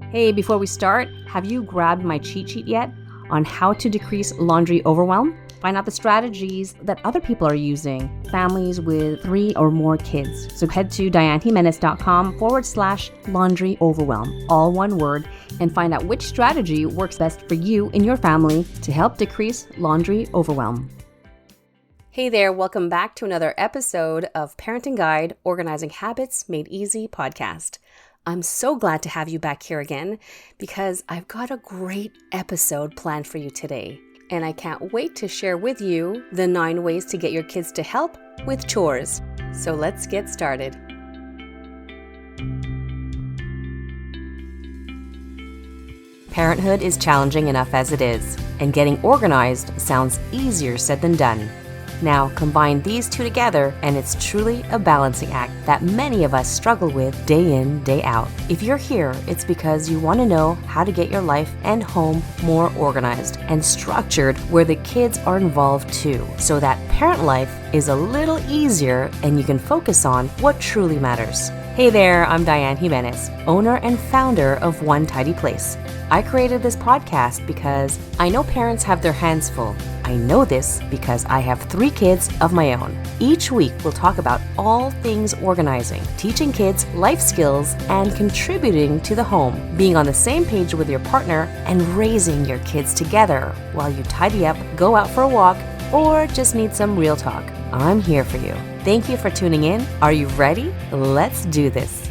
Hey, before we start, have you grabbed my cheat sheet yet on how to decrease laundry overwhelm? Find out the strategies that other people are using, families with 3 or more kids. So head to 𝙤𝙤𝙀𝙤/laundry overwhelm, all one word, and find out which strategy works best for you and your family to help decrease laundry overwhelm. Hey there, welcome back to another episode of Parenting Guide Organizing Habits Made Easy podcast. I'm so glad to have you back here again because I've got a great episode planned for you today. And I can't wait to share with you the 9 ways to get your kids to help with chores. So let's get started. Parenthood is challenging enough as it is, and getting organized sounds easier said than done. Now, combine these two together, and it's truly a balancing act that many of us struggle with day in, day out. If you're here, it's because you want to know how to get your life and home more organized and structured where the kids are involved too, so that parent life is a little easier and you can focus on what truly matters. Hey there, I'm 𝙤𝙤𝙀𝙢𝙀, owner and founder of One Tidy Place. I created this podcast because I know parents have their hands full. I know this because I have 3 kids of my own. Each week, we'll talk about all things organizing, teaching kids life skills, and contributing to the home, being on the same page with your partner, and raising your kids together while you tidy up, go out for a walk, or just need some real talk. I'm here for you. Thank you for tuning in. Are you ready? Let's do this.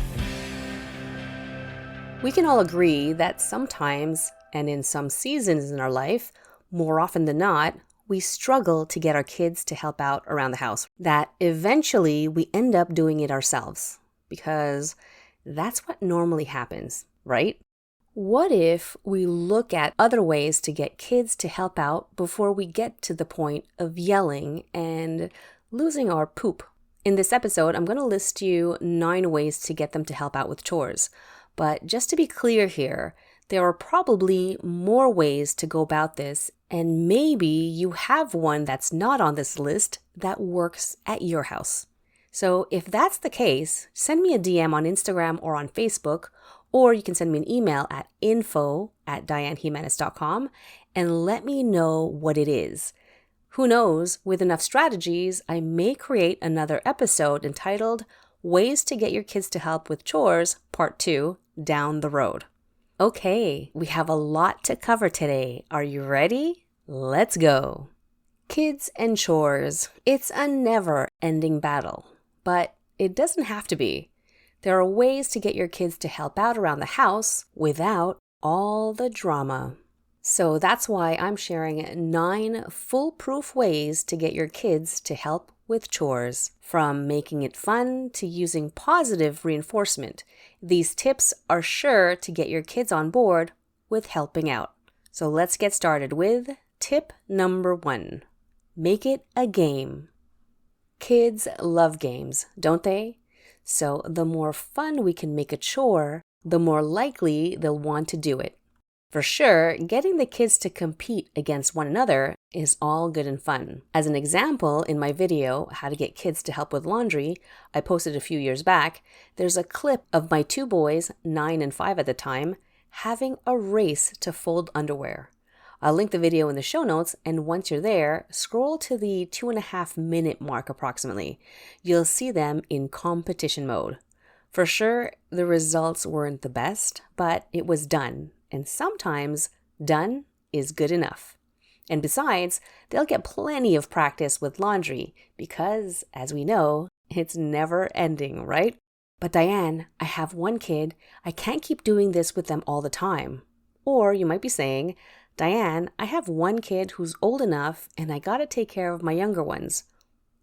We can all agree that sometimes, and in some seasons in our life, more often than not, we struggle to get our kids to help out around the house. That eventually we end up doing it ourselves because that's what normally happens, right? What if we look at other ways to get kids to help out before we get to the point of yelling and losing our poop? In this episode, I'm going to list you 9 ways to get them to help out with chores. But just to be clear here, there are probably more ways to go about this, and maybe you have one that's not on this list that works at your house. So if that's the case, send me a DM on Instagram or on Facebook, or you can send me an email at info@𝙤𝙤𝙀𝙢𝙀.com and let me know what it is. Who knows, with enough strategies, I may create another episode entitled Ways to Get Your Kids to Help with Chores, Part 2, down the road. Okay, we have a lot to cover today. Are you ready? Let's go. Kids and chores. It's a never-ending battle, but it doesn't have to be. There are ways to get your kids to help out around the house without all the drama. So that's why I'm sharing 9 foolproof ways to get your kids to help with chores. From making it fun to using positive reinforcement, these tips are sure to get your kids on board with helping out. So let's get started with tip number 1. Make it a game. Kids love games, don't they? So the more fun we can make a chore, the more likely they'll want to do it. For sure, getting the kids to compete against one another is all good and fun. As an example, in my video, How to Get Kids to Help with Laundry, I posted a few years back, there's a clip of my 2 boys, 9 and 5 at the time, having a race to fold underwear. I'll link the video in the show notes, and once you're there, scroll to the 2.5-minute mark approximately. You'll see them in competition mode. For sure, the results weren't the best, but it was done. And sometimes done is good enough. And besides, they'll get plenty of practice with laundry because, as we know, it's never ending, right? But Diane, I have 1 kid. I can't keep doing this with them all the time. Or you might be saying, Diane, I have 1 kid who's old enough and I gotta take care of my younger ones.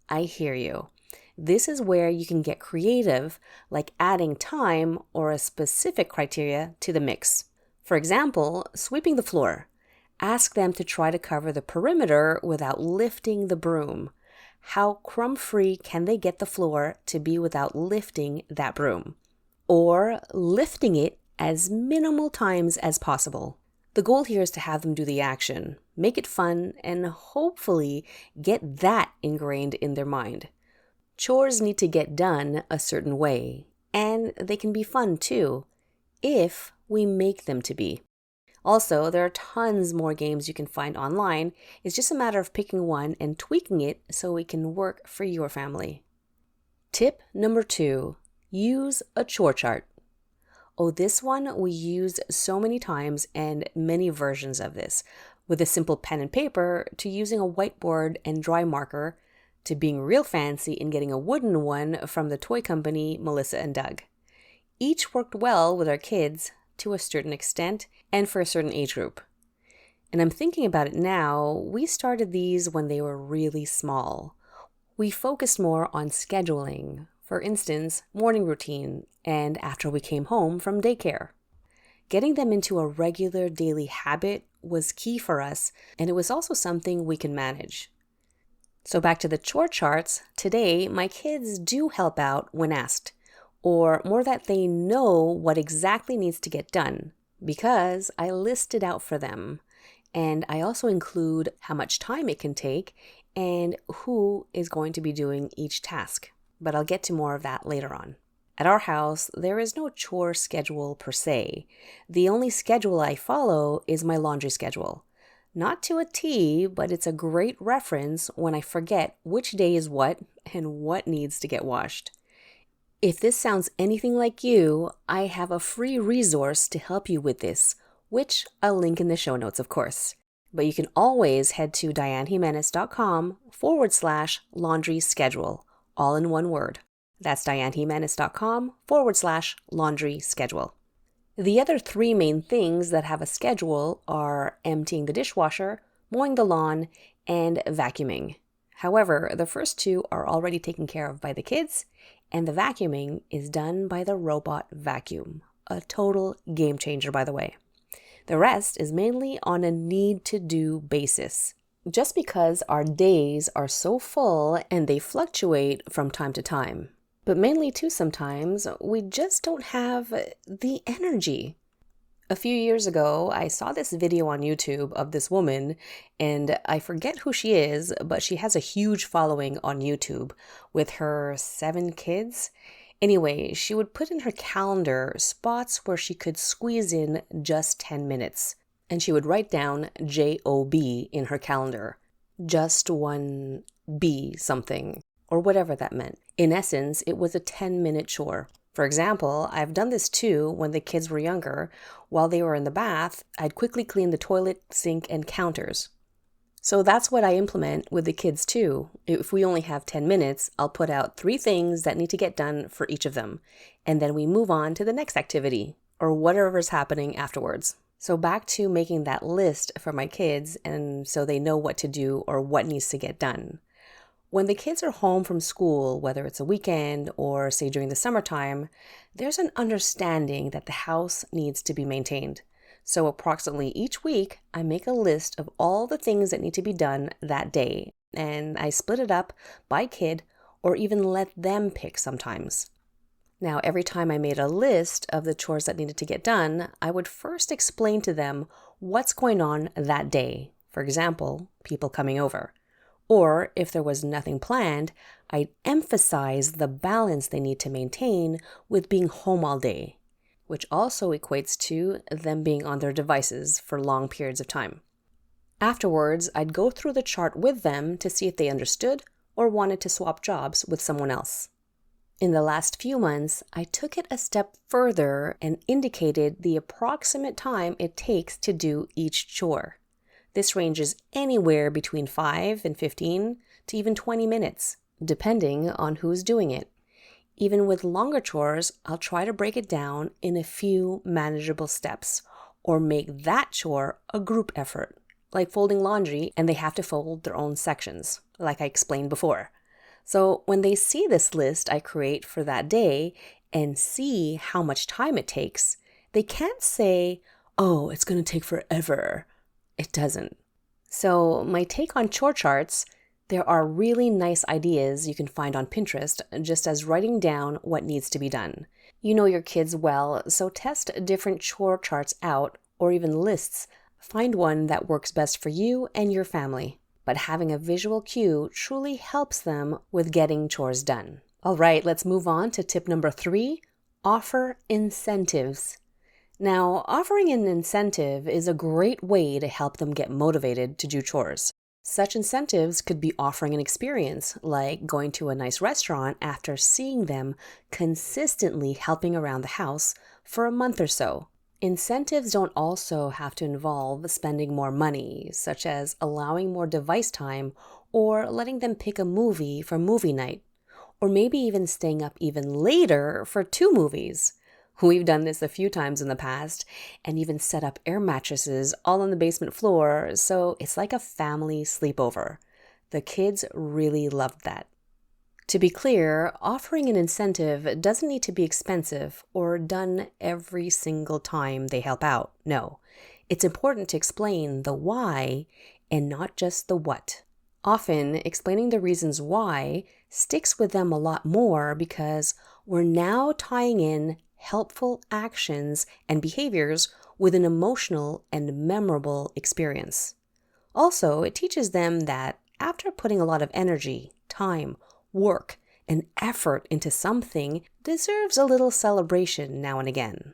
I hear you. This is where you can get creative, like adding time or a specific criteria to the mix. For example, sweeping the floor. Ask them to try to cover the perimeter without lifting the broom. How crumb-free can they get the floor to be without lifting that broom? Or lifting it as minimal times as possible. The goal here is to have them do the action, make it fun, and hopefully get that ingrained in their mind. Chores need to get done a certain way, and they can be fun too, if we make them to be. Also, there are tons more games you can find online. It's just a matter of picking one and tweaking it so it can work for your family. Tip number 2, use a chore chart. Oh, this one we used so many times and many versions of this, with a simple pen and paper to using a whiteboard and dry marker to being real fancy and getting a wooden one from the toy company Melissa and Doug. Each worked well with our kids to a certain extent and for a certain age group. And I'm thinking about it now, we started these when they were really small. We focused more on scheduling, for instance, morning routine, and after we came home from daycare. Getting them into a regular daily habit was key for us, and it was also something we can manage. So back to the chore charts, today my kids do help out when asked, or more that they know what exactly needs to get done, because I list it out for them. And I also include how much time it can take and who is going to be doing each task. But I'll get to more of that later on. At our house, there is no chore schedule per se. The only schedule I follow is my laundry schedule. Not to a T, but it's a great reference when I forget which day is what and what needs to get washed. If this sounds anything like you, I have a free resource to help you with this, which I'll link in the show notes, of course. But you can always head to 𝙤𝙤𝙤𝙤.com/laundry schedule, all in one word. That's 𝙤𝙤𝙤𝙤.com/laundry schedule. The other 3 main things that have a schedule are emptying the dishwasher, mowing the lawn, and vacuuming. However, the first 2 are already taken care of by the kids, and the vacuuming is done by the robot vacuum. A total game changer, by the way. The rest is mainly on a need-to-do basis, just because our days are so full and they fluctuate from time to time. But mainly too sometimes, we just don't have the energy. A few years ago, I saw this video on YouTube of this woman, and I forget who she is, but she has a huge following on YouTube with her 7 kids. Anyway, she would put in her calendar spots where she could squeeze in just 10 minutes. And she would write down JOB in her calendar. Just one B something, or whatever that meant. In essence, it was a 10-minute chore. For example, I've done this too when the kids were younger. While they were in the bath, I'd quickly clean the toilet, sink, and counters. So that's what I implement with the kids too. If we only have 10 minutes, I'll put out 3 things that need to get done for each of them. And then we move on to the next activity, or whatever's happening afterwards. So back to making that list for my kids, and so they know what to do or what needs to get done. When the kids are home from school, whether it's a weekend or say during the summertime, there's an understanding that the house needs to be maintained. So approximately each week, I make a list of all the things that need to be done that day, and I split it up by kid or even let them pick sometimes. Now, every time I made a list of the chores that needed to get done, I would first explain to them what's going on that day. For example, people coming over. Or if there was nothing planned, I'd emphasize the balance they need to maintain with being home all day, which also equates to them being on their devices for long periods of time. Afterwards, I'd go through the chart with them to see if they understood or wanted to swap jobs with someone else. In the last few months, I took it a step further and indicated the approximate time it takes to do each chore. This ranges anywhere between 5 and 15 to even 20 minutes, depending on who's doing it. Even with longer chores, I'll try to break it down in a few manageable steps, or make that chore a group effort, like folding laundry and they have to fold their own sections, like I explained before. So when they see this list I create for that day and see how much time it takes, they can't say, "Oh, it's going to take forever." It doesn't. So my take on chore charts, there are really nice ideas you can find on Pinterest, just as writing down what needs to be done. You know your kids well, so test different chore charts out, or even lists. Find one that works best for you and your family. But having a visual cue truly helps them with getting chores done. All right, let's move on to tip number 3, offer incentives. Now, offering an incentive is a great way to help them get motivated to do chores. Such incentives could be offering an experience, like going to a nice restaurant after seeing them consistently helping around the house for a month or so. Incentives don't also have to involve spending more money, such as allowing more device time or letting them pick a movie for movie night, or maybe even staying up even later for 2 movies. We've done this a few times in the past and even set up air mattresses all on the basement floor, so it's like a family sleepover. The kids really loved that. To be clear, offering an incentive doesn't need to be expensive or done every single time they help out. No, it's important to explain the why and not just the what. Often, explaining the reasons why sticks with them a lot more because we're now tying in helpful actions and behaviors with an emotional and memorable experience. Also, it teaches them that after putting a lot of energy, time, work, and effort into something, deserves a little celebration now and again.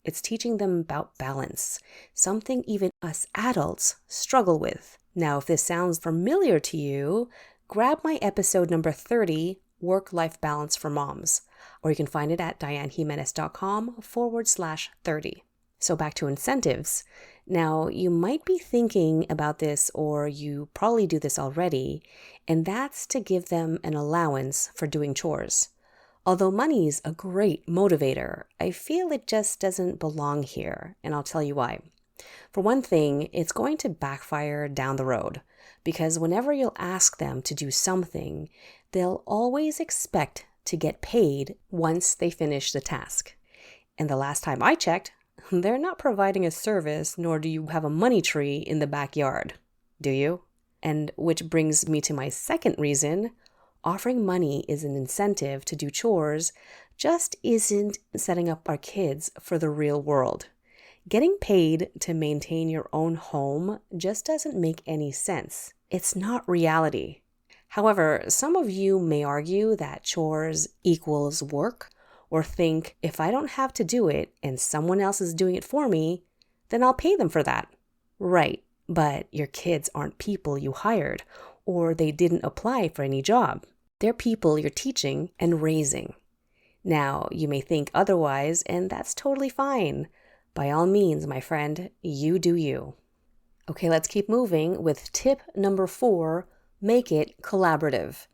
It's teaching them about balance, something even us adults struggle with. Now, if this sounds familiar to you, grab my episode number 30, Work-Life Balance for Moms, or you can find it at dianejimenez.com/30. So back to incentives. Now, you might be thinking about this, or you probably do this already, and that's to give them an allowance for doing chores. Although money's a great motivator, I feel it just doesn't belong here, and I'll tell you why. For one thing, it's going to backfire down the road, because whenever you'll ask them to do something, they'll always expect to get paid once they finish the task. And the last time I checked, they're not providing a service, nor do you have a money tree in the backyard, do you? And which brings me to my second reason. Offering money is an incentive to do chores just isn't setting up our kids for the real world. Getting paid to maintain your own home just doesn't make any sense. It's not reality. However, some of you may argue that chores equals work, or think if I don't have to do it and someone else is doing it for me, then I'll pay them for that. Right, but your kids aren't people you hired, or they didn't apply for any job. They're people you're teaching and raising. Now, you may think otherwise, and that's totally fine. By all means, my friend, you do you. Okay, let's keep moving with tip number 4, make it collaborative.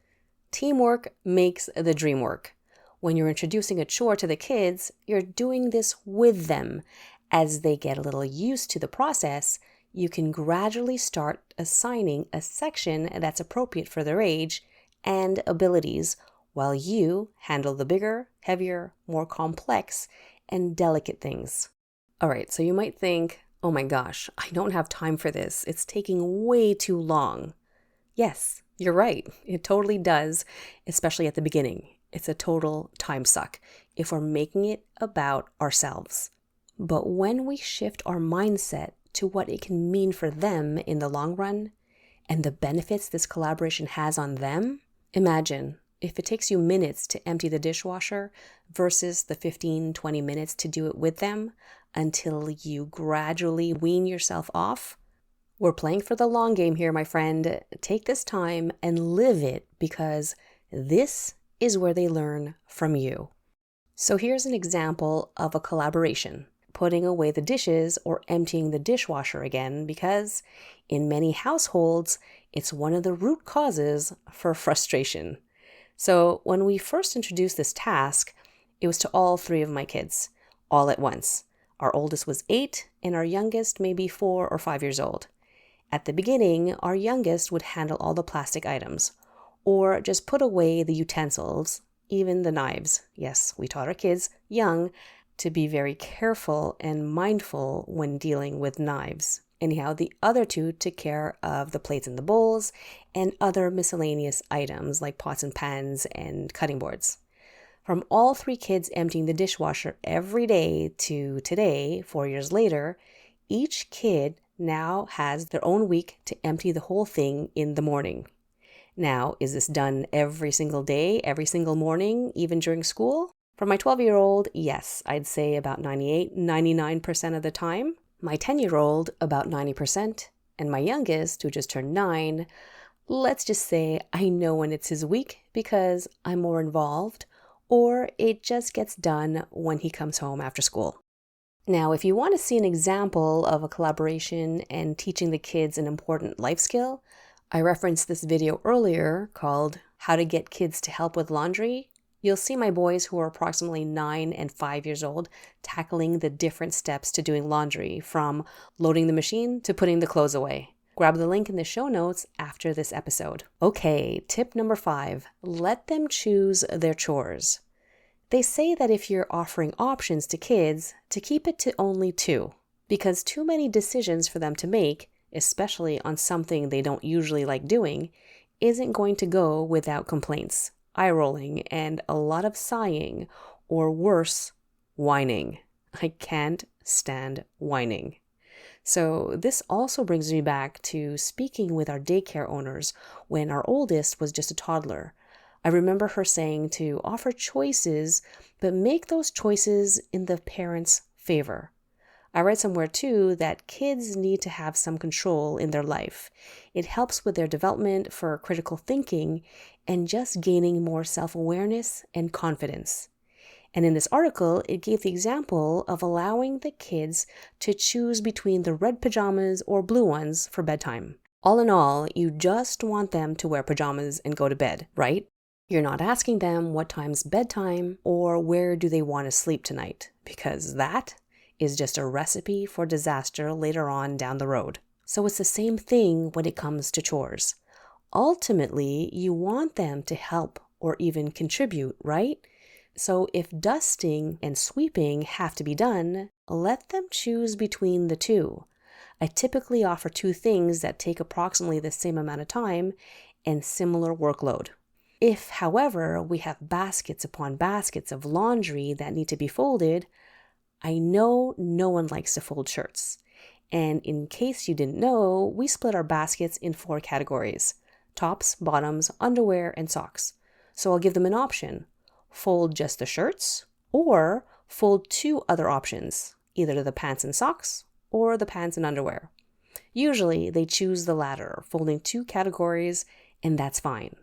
Teamwork makes the dream work. When you're introducing a chore to the kids, you're doing this with them. As they get a little used to the process, you can gradually start assigning a section that's appropriate for their age and abilities, while you handle the bigger, heavier, more complex, and delicate things. All right, so you might think, oh my gosh, I don't have time for this. It's taking way too long. Yes, you're right. It totally does, especially at the beginning. It's a total time suck if we're making it about ourselves. But when we shift our mindset to what it can mean for them in the long run and the benefits this collaboration has on them, imagine if it takes you minutes to empty the dishwasher versus the 15-20 minutes to do it with them until you gradually wean yourself off. We're playing for the long game here, my friend. Take this time and live it, because this is where they learn from you. So here's an example of a collaboration. Putting away the dishes or emptying the dishwasher again, because in many households, it's one of the root causes for frustration. So when we first introduced this task, it was to all 3 of my kids, all at once. Our oldest was 8 and our youngest maybe 4 or 5 years old. At the beginning, our youngest would handle all the plastic items, or just put away the utensils, even the knives. Yes, we taught our kids young to be very careful and mindful when dealing with knives. Anyhow, the other 2 took care of the plates and the bowls and other miscellaneous items like pots and pans and cutting boards. From all 3 kids emptying the dishwasher every day to today, 4 years later, each kid now has their own week to empty the whole thing in the morning. Now, is this done every single day, every single morning, even during school? For my 12-year-old, yes, I'd say about 99% of the time. My 10-year-old, about 90%. And my youngest, who just turned 9, let's just say I know when it's his week because I'm more involved, or it just gets done when he comes home after school. Now, if you want to see an example of a collaboration and teaching the kids an important life skill, I referenced this video earlier called How to Get Kids to Help with Laundry. You'll see my boys, who are approximately 9 and 5 years old, tackling the different steps to doing laundry, from loading the machine to putting the clothes away. Grab the link in the show notes after this episode. Okay, tip number 5, let them choose their chores. They say that if you're offering options to kids, to keep it to only 2, because too many decisions for them to make, especially on something they don't usually like doing, isn't going to go without complaints, eye-rolling, and a lot of sighing, or worse, whining. I can't stand whining. So this also brings me back to speaking with our daycare owners when our oldest was just a toddler. I remember her saying to offer choices, but make those choices in the parents' favor. I read somewhere too that kids need to have some control in their life. It helps with their development for critical thinking and just gaining more self-awareness and confidence. And in this article, it gave the example of allowing the kids to choose between the red pajamas or blue ones for bedtime. All in all, you just want them to wear pajamas and go to bed, right? You're not asking them what time's bedtime or where do they want to sleep tonight, because that is just a recipe for disaster later on down the road. So it's the same thing when it comes to chores. Ultimately, you want them to help or even contribute, right? So if dusting and sweeping have to be done, let them choose between the 2. I typically offer 2 things that take approximately the same amount of time and similar workload. If, however, we have baskets upon baskets of laundry that need to be folded, I know no one likes to fold shirts. And in case you didn't know, we split our baskets in 4 categories: tops, bottoms, underwear, and socks. So I'll give them an option: fold just the shirts, or fold 2 other options, either the pants and socks or the pants and underwear. Usually they choose the latter, folding 2 categories, and that's fine.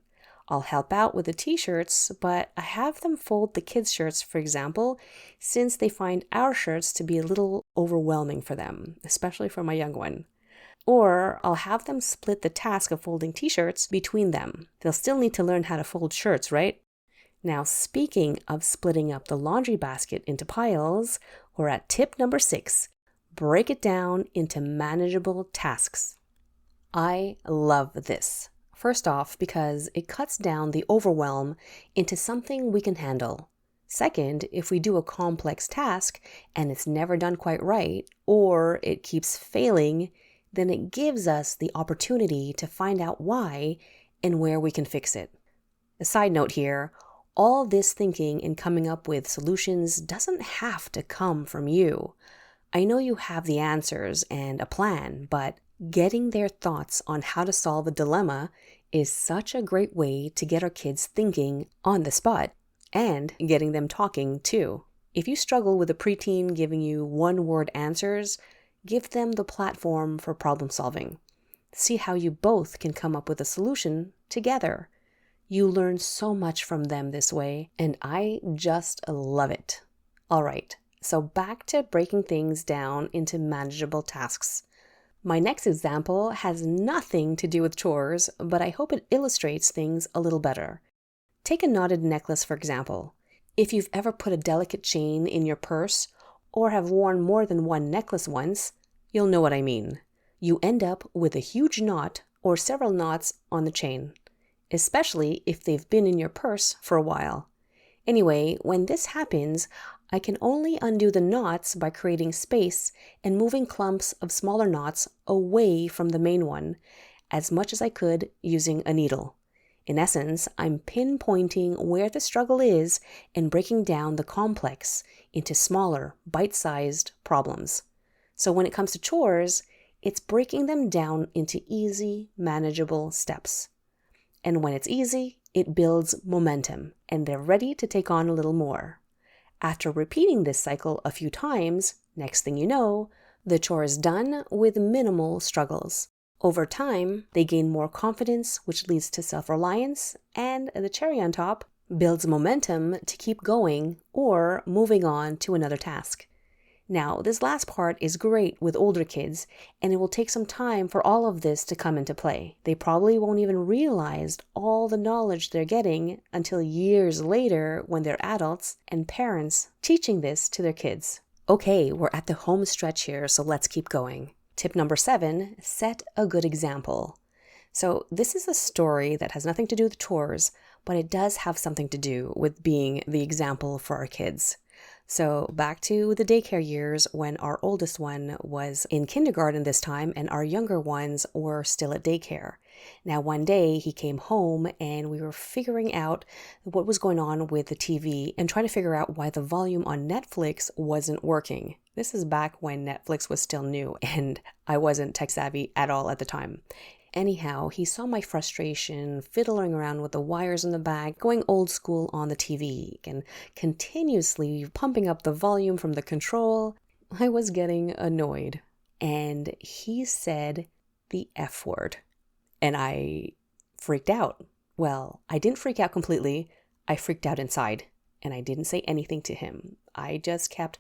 I'll help out with the t-shirts, but I have them fold the kids' shirts, for example, since they find our shirts to be a little overwhelming for them, especially for my young one. Or I'll have them split the task of folding t-shirts between them. They'll still need to learn how to fold shirts, right? Now, speaking of splitting up the laundry basket into piles, we're at tip number 6. Break it down into manageable tasks. I love this. First off, because it cuts down the overwhelm into something we can handle. Second, if we do a complex task and it's never done quite right, or it keeps failing, then it gives us the opportunity to find out why and where we can fix it. A side note here, all this thinking and coming up with solutions doesn't have to come from you. I know you have the answers and a plan, but getting their thoughts on how to solve a dilemma is such a great way to get our kids thinking on the spot and getting them talking too. If you struggle with a preteen giving you one-word answers, give them the platform for problem solving. See how you both can come up with a solution together. You learn so much from them this way, and I just love it. All right, so back to breaking things down into manageable tasks. My next example has nothing to do with chores, but I hope it illustrates things a little better. Take a knotted necklace, for example. If you've ever put a delicate chain in your purse or have worn more than one necklace once, you'll know what I mean. You end up with a huge knot or several knots on the chain, especially if they've been in your purse for a while. Anyway, when this happens, I can only undo the knots by creating space and moving clumps of smaller knots away from the main one, as much as I could using a needle. In essence, I'm pinpointing where the struggle is and breaking down the complex into smaller, bite-sized problems. So when it comes to chores, it's breaking them down into easy, manageable steps. And when it's easy, it builds momentum, and they're ready to take on a little more. After repeating this cycle a few times, next thing you know, the chore is done with minimal struggles. Over time, they gain more confidence, which leads to self-reliance, and the cherry on top builds momentum to keep going or moving on to another task. Now, this last part is great with older kids, and it will take some time for all of this to come into play. They probably won't even realize all the knowledge they're getting until years later when they're adults and parents teaching this to their kids. Okay, we're at the home stretch here, so let's keep going. Tip number 7, set a good example. So this is a story that has nothing to do with chores, but it does have something to do with being the example for our kids. So back to the daycare years when our oldest one was in kindergarten this time and our younger ones were still at daycare. Now one day he came home and we were figuring out what was going on with the TV and trying to figure out why the volume on Netflix wasn't working. This is back when Netflix was still new and I wasn't tech savvy at all at the time. Anyhow, he saw my frustration fiddling around with the wires in the back, going old school on the TV, and continuously pumping up the volume from the control. I was getting annoyed. And he said the F word. And I freaked out. Well, I didn't freak out completely. I freaked out inside. And I didn't say anything to him. I just kept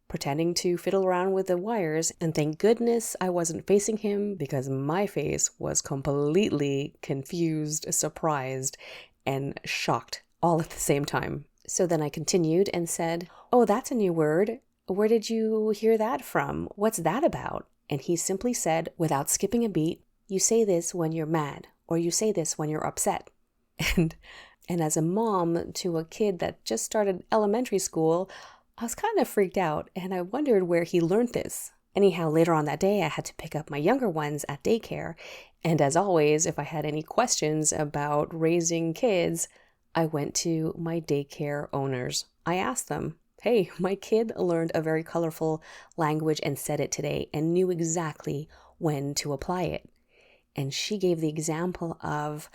pretending to fiddle around with the wires, and thank goodness I wasn't facing him because my face was completely confused, surprised, and shocked all at the same time. So then I continued and said, "Oh, that's a new word. Where did you hear that from? What's that about?" And he simply said, without skipping a beat, "You say this when you're mad, or you say this when you're upset." And as a mom to a kid that just started elementary school, I was kind of freaked out and I wondered where he learned this. Anyhow, later on that day, I had to pick up my younger ones at daycare. And as always, if I had any questions about raising kids, I went to my daycare owners. I asked them, "Hey, my kid learned a very colorful language and said it today and knew exactly when to apply it." And she gave the example of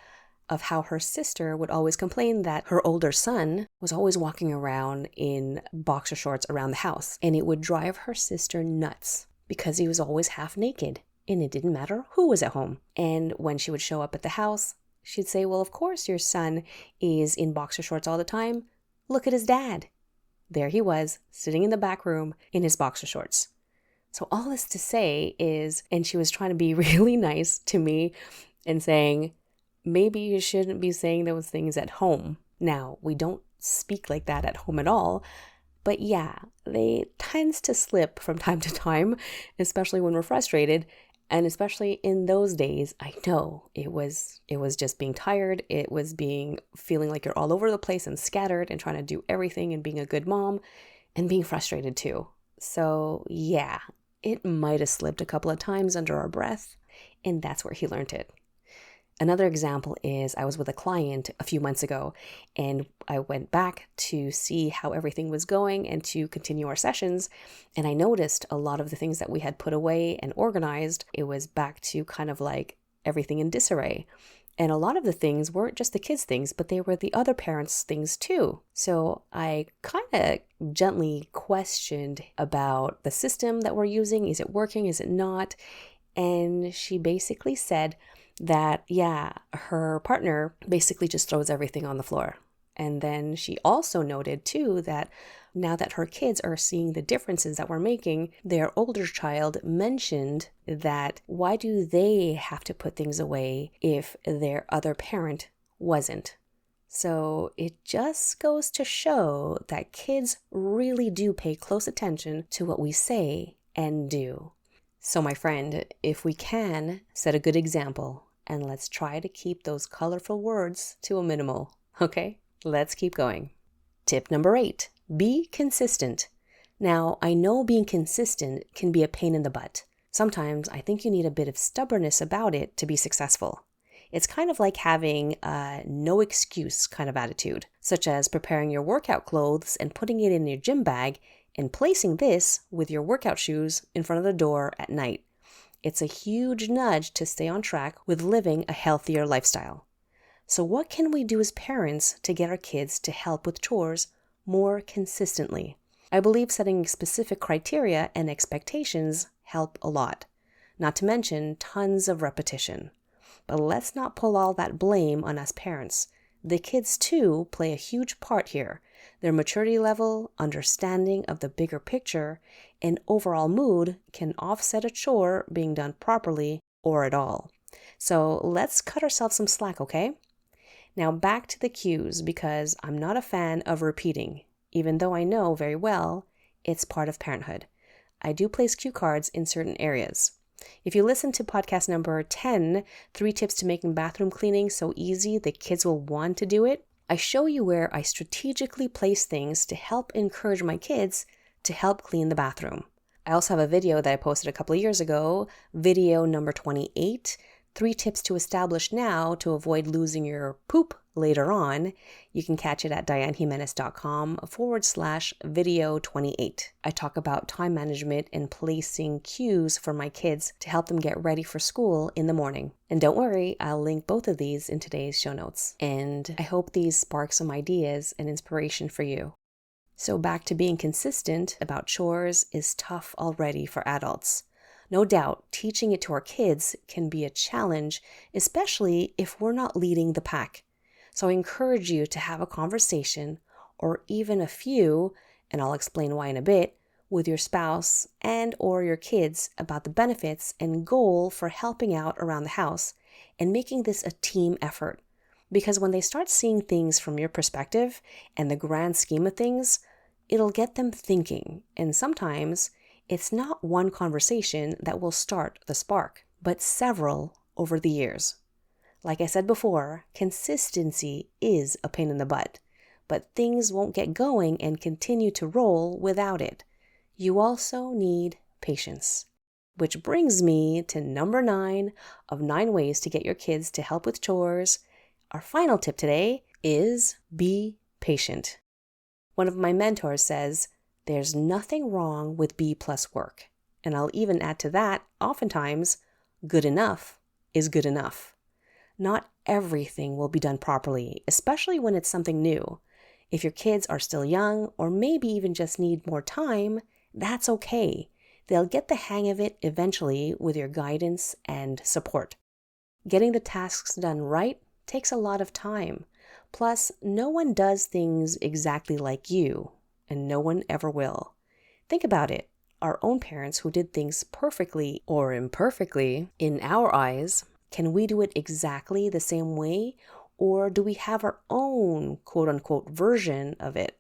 how her sister would always complain that her older son was always walking around in boxer shorts around the house. And it would drive her sister nuts because he was always half naked and it didn't matter who was at home. And when she would show up at the house, she'd say, "Well, of course your son is in boxer shorts all the time. Look at his dad." There he was, sitting in the back room in his boxer shorts. So all this to say is, and she was trying to be really nice to me and saying, maybe you shouldn't be saying those things at home. Now, we don't speak like that at home at all, but yeah, they tends to slip from time to time, especially when we're frustrated, and especially in those days. I know it was just being tired. It was feeling like you're all over the place and scattered and trying to do everything and being a good mom and being frustrated too. So yeah, it might have slipped a couple of times under our breath, and that's where he learned it. Another example is I was with a client a few months ago and I went back to see how everything was going and to continue our sessions. And I noticed a lot of the things that we had put away and organized, it was back to kind of like everything in disarray. And a lot of the things weren't just the kids' things, but they were the other parents' things too. So I kind of gently questioned about the system that we're using. Is it working? Is it not? And she basically said that, yeah, her partner basically just throws everything on the floor. And then she also noted too that now that her kids are seeing the differences that we're making, their older child mentioned that why do they have to put things away if their other parent wasn't? So it just goes to show that kids really do pay close attention to what we say and do. So my friend, if we can, set a good example and let's try to keep those colorful words to a minimal, okay? Let's keep going. Tip number 8, be consistent. Now, I know being consistent can be a pain in the butt. Sometimes I think you need a bit of stubbornness about it to be successful. It's kind of like having a no excuse kind of attitude, such as preparing your workout clothes and putting it in your gym bag and placing this with your workout shoes in front of the door at night. It's a huge nudge to stay on track with living a healthier lifestyle. So what can we do as parents to get our kids to help with chores more consistently. I believe setting specific criteria and expectations help a lot, not to mention tons of repetition. But let's not pull all that blame on us parents. The kids too play a huge part here. Their maturity level, understanding of the bigger picture, and overall mood can offset a chore being done properly or at all. So let's cut ourselves some slack, okay? Now back to the cues, because I'm not a fan of repeating, even though I know very well it's part of parenthood. I do place cue cards in certain areas. If you listen to podcast number 10, 3 tips to making bathroom cleaning so easy the kids will want to do it, I show you where I strategically place things to help encourage my kids to help clean the bathroom. I also have a video that I posted a couple of years ago, video number 28, 3 tips to establish now to avoid losing your poop later on. You can catch it at dianejimenez.com/video 28. I talk about time management and placing cues for my kids to help them get ready for school in the morning. And don't worry, I'll link both of these in today's show notes. And I hope these spark some ideas and inspiration for you. So back to being consistent about chores is tough already for adults. No doubt, teaching it to our kids can be a challenge, especially if we're not leading the pack. So I encourage you to have a conversation, or even a few, and I'll explain why in a bit, with your spouse and or your kids about the benefits and goal for helping out around the house and making this a team effort. Because when they start seeing things from your perspective and the grand scheme of things, it'll get them thinking, and sometimes it's not one conversation that will start the spark, but several over the years. Like I said before, consistency is a pain in the butt, but things won't get going and continue to roll without it. You also need patience. Which brings me to number 9 of 9 ways to get your kids to help with chores. Our final tip today is be patient. One of my mentors says, there's nothing wrong with B+ work. And I'll even add to that, oftentimes, good enough is good enough. Not everything will be done properly, especially when it's something new. If your kids are still young, or maybe even just need more time, that's okay. They'll get the hang of it eventually with your guidance and support. Getting the tasks done right takes a lot of time. Plus, no one does things exactly like you, and no one ever will. Think about it. Our own parents who did things perfectly or imperfectly in our eyes, can we do it exactly the same way, or do we have our own quote-unquote version of it?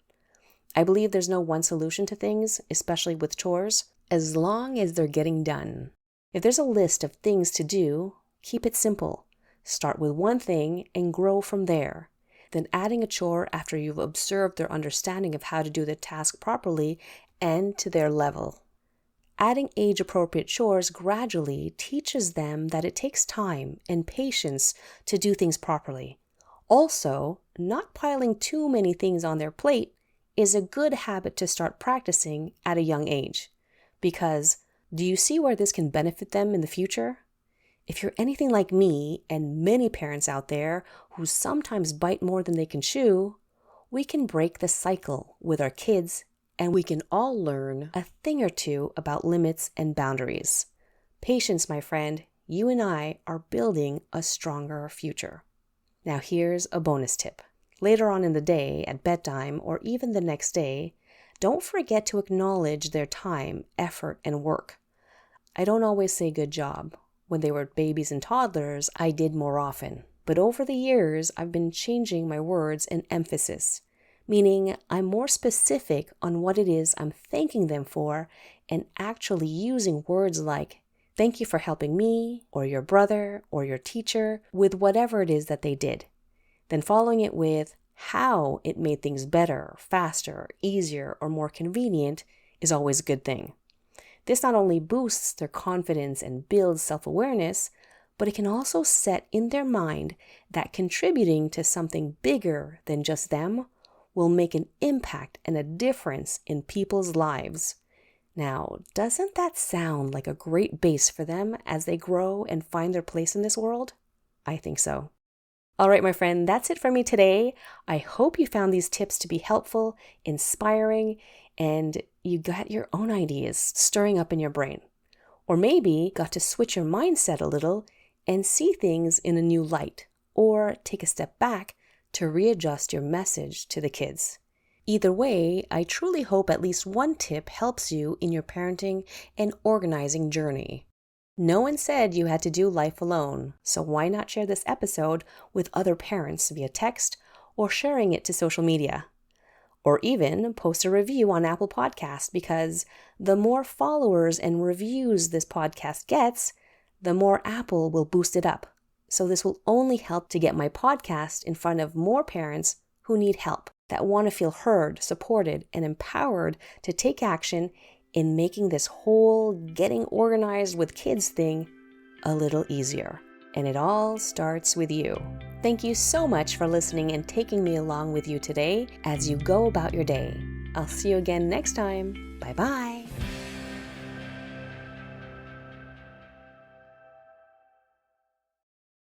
I believe there's no one solution to things, especially with chores, as long as they're getting done. If there's a list of things to do, keep it simple. Start with one thing and grow from there. Then adding a chore after you've observed their understanding of how to do the task properly and to their level. Adding age-appropriate chores gradually teaches them that it takes time and patience to do things properly. Also, not piling too many things on their plate is a good habit to start practicing at a young age. Because, do you see where this can benefit them in the future? If you're anything like me and many parents out there who sometimes bite more than they can chew, we can break the cycle with our kids, and we can all learn a thing or two about limits and boundaries. Patience, my friend, you and I are building a stronger future. Now here's a bonus tip. Later on in the day, at bedtime, or even the next day, don't forget to acknowledge their time, effort, and work. I don't always say good job. When they were babies and toddlers, I did more often. But over the years, I've been changing my words and emphasis, meaning I'm more specific on what it is I'm thanking them for and actually using words like, thank you for helping me, or your brother, or your teacher, with whatever it is that they did. Then following it with how it made things better, faster, easier, or more convenient is always a good thing. This not only boosts their confidence and builds self-awareness, but it can also set in their mind that contributing to something bigger than just them will make an impact and a difference in people's lives. Now, doesn't that sound like a great base for them as they grow and find their place in this world? I think so. All right, my friend, that's it for me today. I hope you found these tips to be helpful, inspiring, and you got your own ideas stirring up in your brain. Or maybe got to switch your mindset a little and see things in a new light, or take a step back to readjust your message to the kids. Either way, I truly hope at least one tip helps you in your parenting and organizing journey. No one said you had to do life alone, so why not share this episode with other parents via text or sharing it to social media? Or even post a review on Apple Podcasts, because the more followers and reviews this podcast gets, the more Apple will boost it up. So this will only help to get my podcast in front of more parents who need help, that want to feel heard, supported, and empowered to take action in making this whole getting organized with kids thing a little easier. And it all starts with you. Thank you so much for listening and taking me along with you today as you go about your day. I'll see you again next time. Bye-bye.